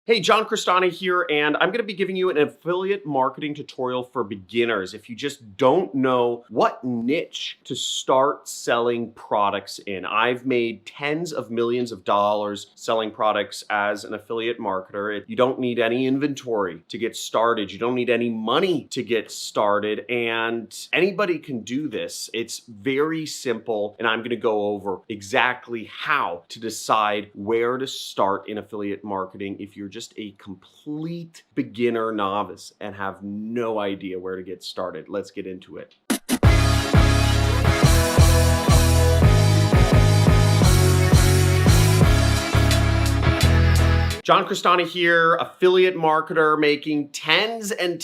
Hey, John Crestani here, and I'm going to be giving you an affiliate marketing tutorial for beginners. If you just don't know what niche to start selling products in, I've made tens of millions of dollars selling products as an affiliate marketer. You don't need any inventory to get started. You don't need any money to get started, and anybody can do this. It's very simple, and I'm going to go over exactly how to decide where to start in affiliate marketing if you're just a complete beginner novice and have no idea where to get started. Let's get into it. John Crestani here, affiliate marketer, making tens and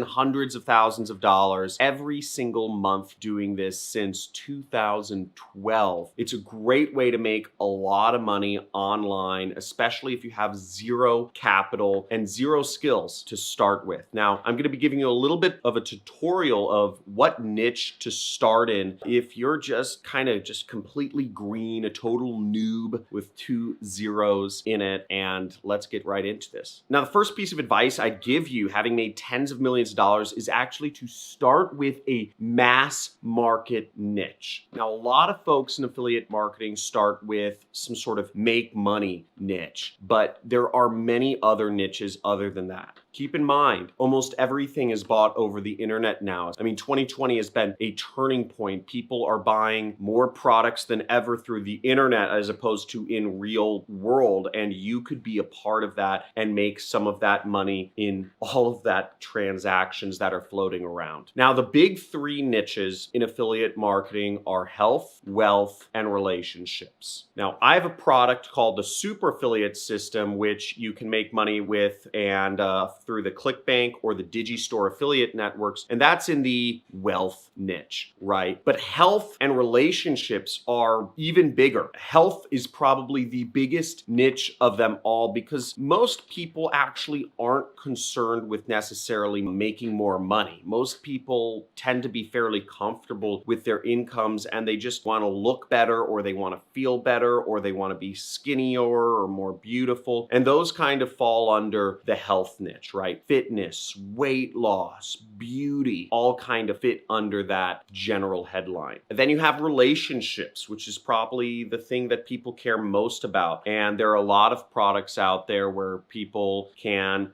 hundreds of thousands of dollars every single month doing this since 2012. It's a great way to make a lot of money online, especially if you have zero capital and zero skills to start with. Now, I'm going to be giving you a little bit of a tutorial of what niche to start in if you're just completely green, a total noob with two zeros in it, and let's get right into this. Now, the first piece of advice I give you, having made tens of millions of dollars, is actually to start with a mass market niche. Now, a lot of folks in affiliate marketing start with some sort of make money niche, but there are many other niches other than that. Keep in mind, almost everything is bought over the internet now. 2020 has been a turning point. People are buying more products than ever through the internet as opposed to in real world. And you could be a part of that and make some of that money in all of that transactions that are floating around. Now, the big three niches in affiliate marketing are health, wealth, and relationships. Now, I have a product called the Super Affiliate System, which you can make money with and through the ClickBank or the Digistore affiliate networks, and that's in the wealth niche, right? But health and relationships are even bigger. Health is probably the biggest niche of them all because most people actually aren't concerned with necessarily making more money. Most people tend to be fairly comfortable with their incomes and they just want to look better, or they want to feel better, or they want to be skinnier or more beautiful. And those kind of fall under the health niche, right? Fitness, weight loss, beauty, all kind of fit under that general headline. And then you have relationships, which is probably the thing that people care most about. And there are a lot of products out there where people can,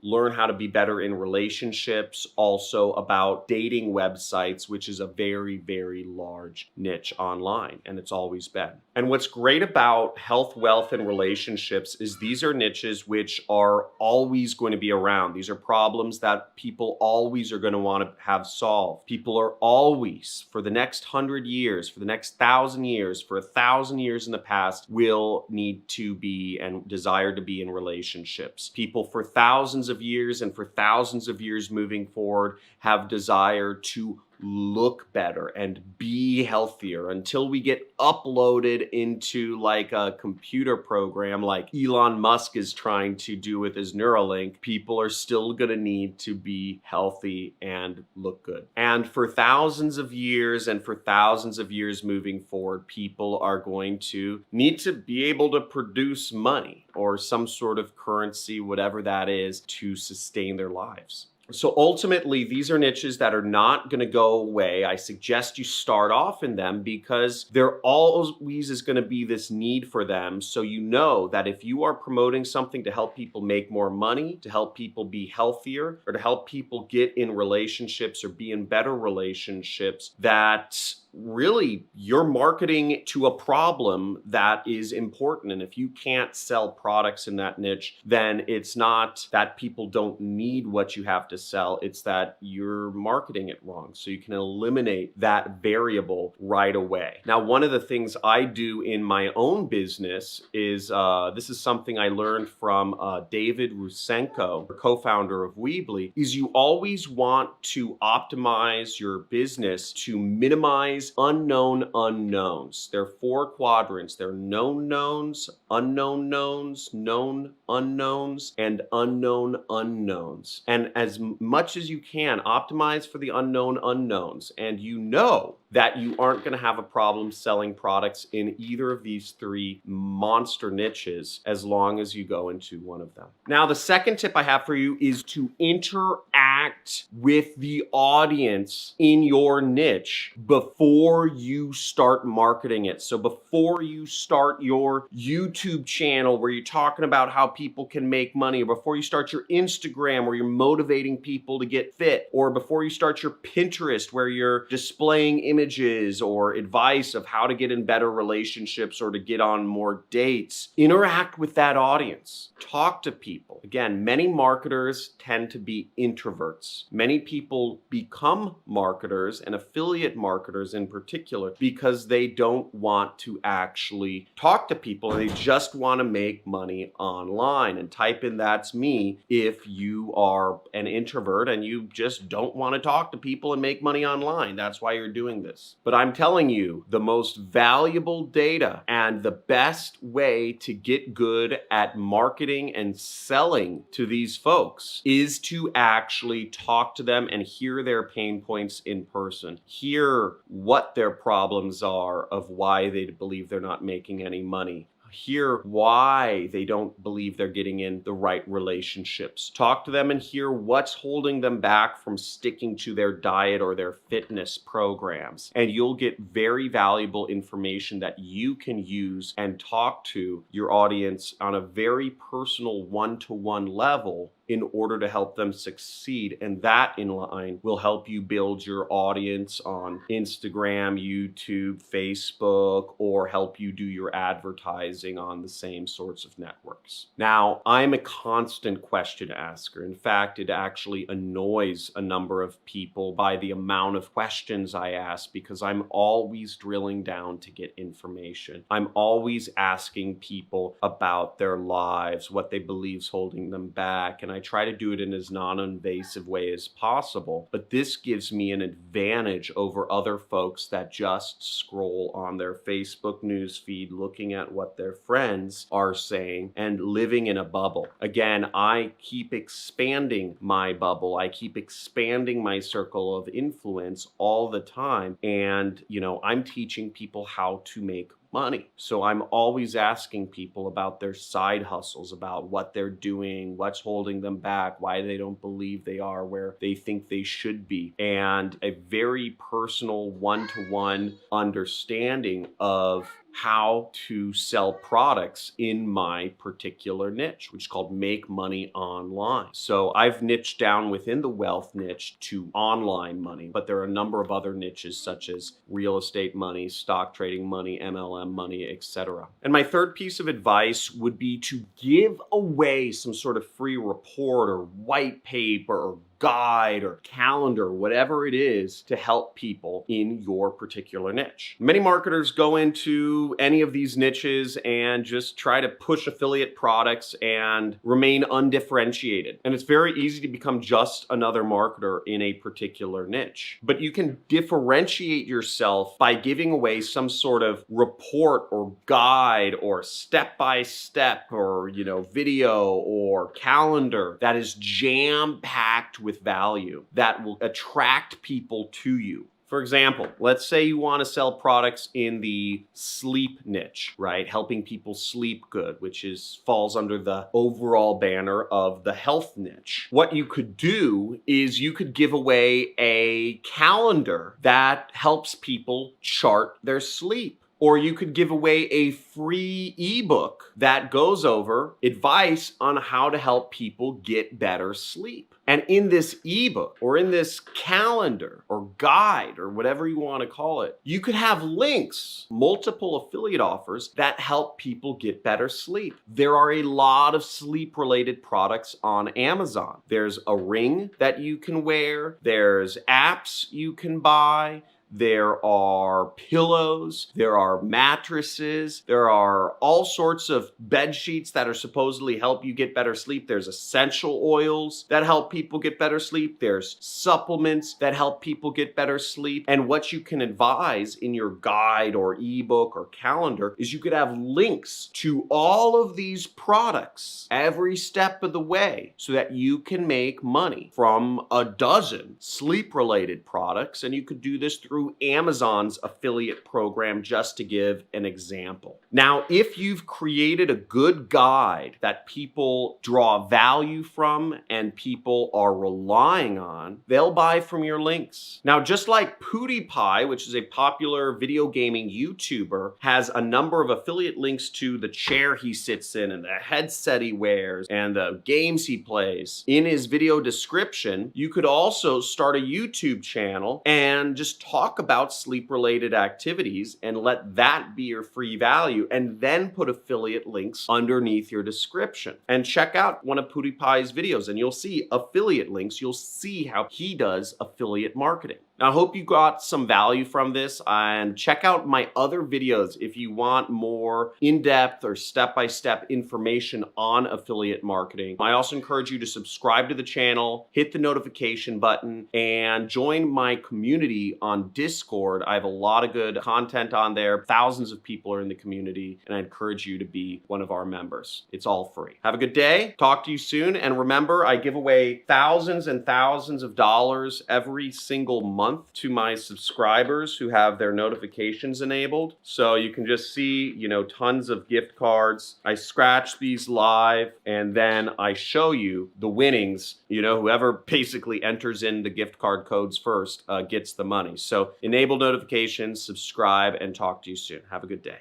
learn how to be better in relationships, also about dating websites, which is a very, very large niche online, and it's always been. And what's great about health, wealth, and relationships is these are niches which are always going to be around. These are problems that people always are going to want to have solved. People are always, for the next 100 years, for the next 1,000 years, for 1,000 years in the past, will need to be and desire to be in relationships. People for thousands of years and for thousands of years moving forward have desire to look better and be healthier until we get uploaded into like a computer program like Elon Musk is trying to do with his Neuralink. People are still going to need to be healthy and look good. And for thousands of years and for thousands of years moving forward, people are going to need to be able to produce money or some sort of currency, whatever that is, to sustain their lives. So ultimately, these are niches that are not going to go away. I suggest you start off in them because there always is going to be this need for them. So you know that if you are promoting something to help people make more money, to help people be healthier, or to help people get in relationships or be in better relationships, that really you're marketing to a problem that is important. And if you can't sell products in that niche, then it's not that people don't need what you have to sell. It's that you're marketing it wrong. So you can eliminate that variable right away. Now, one of the things I do in my own business is, this is something I learned from David Rusenko, co-founder of Weebly, is you always want to optimize your business to minimize is unknown unknowns. There are 4 quadrants. There are known knowns, unknown knowns, known unknowns, and unknown unknowns. And as much as you can, optimize for the unknown unknowns. And you know that you aren't going to have a problem selling products in either of these 3 monster niches as long as you go into one of them. Now, the second tip I have for you is to interact with the audience in your niche before you start marketing it. So before you start your YouTube channel where you're talking about how people can make money, or before you start your Instagram where you're motivating people to get fit, or before you start your Pinterest where you're displaying images or advice of how to get in better relationships or to get on more dates, interact with that audience. Talk to people. Again, many marketers tend to be introverts. Many people become marketers, and affiliate marketers in particular, because they don't want to actually talk to people and they just want to make money online. And type in "that's me" if you are an introvert and you just don't want to talk to people and make money online. That's why you're doing this. But I'm telling you, the most valuable data and the best way to get good at marketing and selling to these folks is to actually talk to them and hear their pain points in person. Hear what their problems are of why they believe they're not making any money. Hear why they don't believe they're getting in the right relationships. Talk to them and hear what's holding them back from sticking to their diet or their fitness programs. And you'll get very valuable information that you can use and talk to your audience on a very personal one-to-one level in order to help them succeed. And that in line will help you build your audience on Instagram, YouTube, Facebook, or help you do your advertising on the same sorts of networks. Now, I'm a constant question asker. In fact, it actually annoys a number of people by the amount of questions I ask, because I'm always drilling down to get information. I'm always asking people about their lives, what they believe is holding them back, and I try to do it in as non-invasive way as possible. But this gives me an advantage over other folks that just scroll on their Facebook news feed looking at what their friends are saying and living in a bubble. Again, I keep expanding my bubble. I keep expanding my circle of influence all the time. And, I'm teaching people how to make money. So I'm always asking people about their side hustles, about what they're doing, what's holding them back, why they don't believe they are where they think they should be, and a very personal one-to-one understanding of how to sell products in my particular niche, which is called make money online. So I've niched down within the wealth niche to online money, but there are a number of other niches such as real estate money, stock trading money, MLM money, etc. And my third piece of advice would be to give away some sort of free report or white paper or guide or calendar, whatever it is, to help people in your particular niche. Many marketers go into any of these niches and just try to push affiliate products and remain undifferentiated. And it's very easy to become just another marketer in a particular niche. But you can differentiate yourself by giving away some sort of report or guide or step-by-step or, video or calendar that is jam-packed with value that will attract people to you. For example, let's say you want to sell products in the sleep niche, right? Helping people sleep good, which falls under the overall banner of the health niche. What you could do is you could give away a calendar that helps people chart their sleep. Or you could give away a free ebook that goes over advice on how to help people get better sleep. And in this ebook or in this calendar or guide or whatever you want to call it, you could have links, multiple affiliate offers that help people get better sleep. There are a lot of sleep-related products on Amazon. There's a ring that you can wear. There's apps you can buy. there are pillows, there are mattresses, there are all sorts of bed sheets that are supposedly help you get better sleep. There's essential oils that help people get better sleep. There's supplements that help people get better sleep. And what you can advise in your guide or ebook or calendar is you could have links to all of these products every step of the way so that you can make money from a dozen sleep related products. And you could do this through Amazon's affiliate program, just to give an example. Now, if you've created a good guide that people draw value from and people are relying on, they'll buy from your links. Now, just like PewDiePie, which is a popular video gaming YouTuber, has a number of affiliate links to the chair he sits in and the headset he wears and the games he plays in his video description, you could also start a YouTube channel and just talk about sleep related activities and let that be your free value, and then put affiliate links underneath your description. And check out one of PewDiePie's videos and you'll see affiliate links. You'll see how he does affiliate marketing. Now, I hope you got some value from this, and check out my other videos if you want more in-depth or step-by-step information on affiliate marketing. I also encourage you to subscribe to the channel, hit the notification button, and join my community on Discord. I have a lot of good content on there. Thousands of people are in the community, and I encourage you to be one of our members. It's all free. Have a good day. Talk to you soon. And remember, I give away thousands and thousands of dollars every single month to my subscribers who have their notifications enabled. So you can just see, tons of gift cards. I scratch these live and then I show you the winnings. Whoever basically enters in the gift card codes first gets the money. So enable notifications, subscribe, and talk to you soon. Have a good day.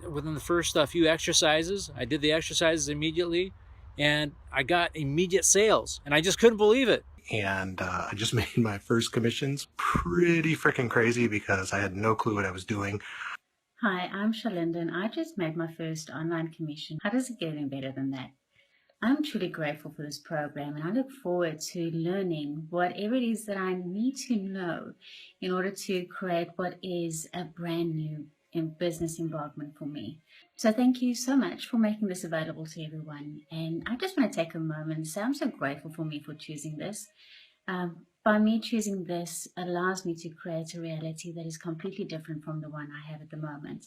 Within the first few exercises, I did the exercises immediately and I got immediate sales and I just couldn't believe it. And I just made my first commissions. Pretty freaking crazy because I had no clue what I was doing. Hi, I'm Shalinda and I just made my first online commission. How does it get any better than that? I'm truly grateful for this program and I look forward to learning whatever it is that I need to know in order to create what is a brand new business embarkment for me. So thank you so much for making this available to everyone. And I just want to take a moment and say I'm so grateful for me for choosing this. By me choosing this allows me to create a reality that is completely different from the one I have at the moment.